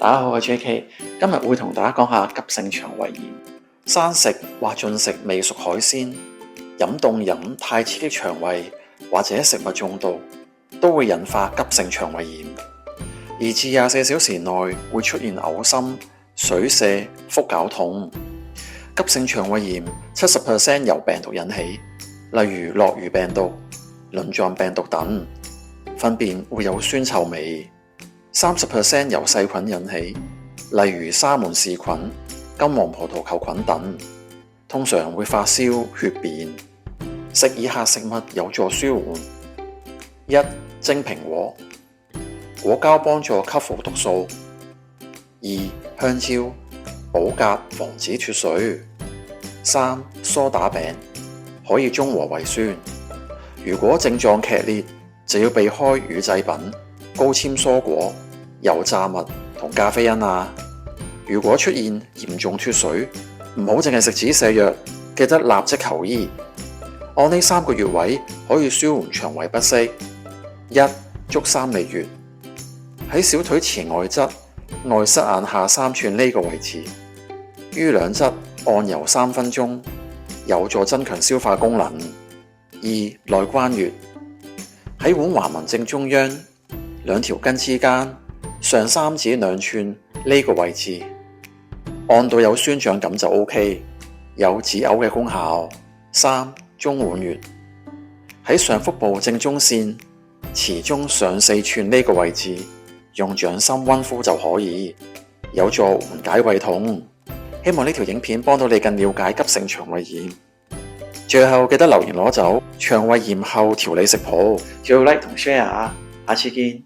大家好，我係 JK，今日會同大家講下急性腸胃炎。生食或進食未熟海鮮、飲凍飲太刺激腸胃或者食物中毒，都會引發急性腸胃炎。而至24小時內會出現嘔心、水瀉、腹絞痛。急性腸胃炎70%由病毒引起，例如諾如病毒、輪狀病毒等。糞便會有酸臭味。30% 由細菌引起，例如沙門氏菌、金黃葡萄球菌等，通常會發燒、血便。食以下食物有助舒緩： 1. 蒸蘋果，果膠幫助吸附毒素； 2. 香蕉，補鉀防止脫水； 3. 梳打餅，可以中和胃酸。如果症狀劇烈，就要避開乳製品、高纖蔬果、油炸物同咖啡因啊！如果出現嚴重脫水，唔好淨係食止瀉藥，記得立即求醫。按呢3個穴位可以舒緩腸胃不適。 1. 足三里穴，喺小腿前外側外膝眼下3寸呢個位置，於兩側按揉3分鐘，有助增強消化功能。 2. 內關穴，喺腕橫紋正中央兩條筋之間上3至2寸呢個位置，按到有酸脹感就 OK， 有止嘔嘅功效。 3. 中脘穴，喺上腹部正中線臍中上4寸呢個位置，用掌心溫敷就可以，有助緩解胃痛。希望呢條影片幫到你更了解急性腸胃炎。最後記得留言攞走腸胃炎後調理食譜，仲要 like 同 share 啊！下次見。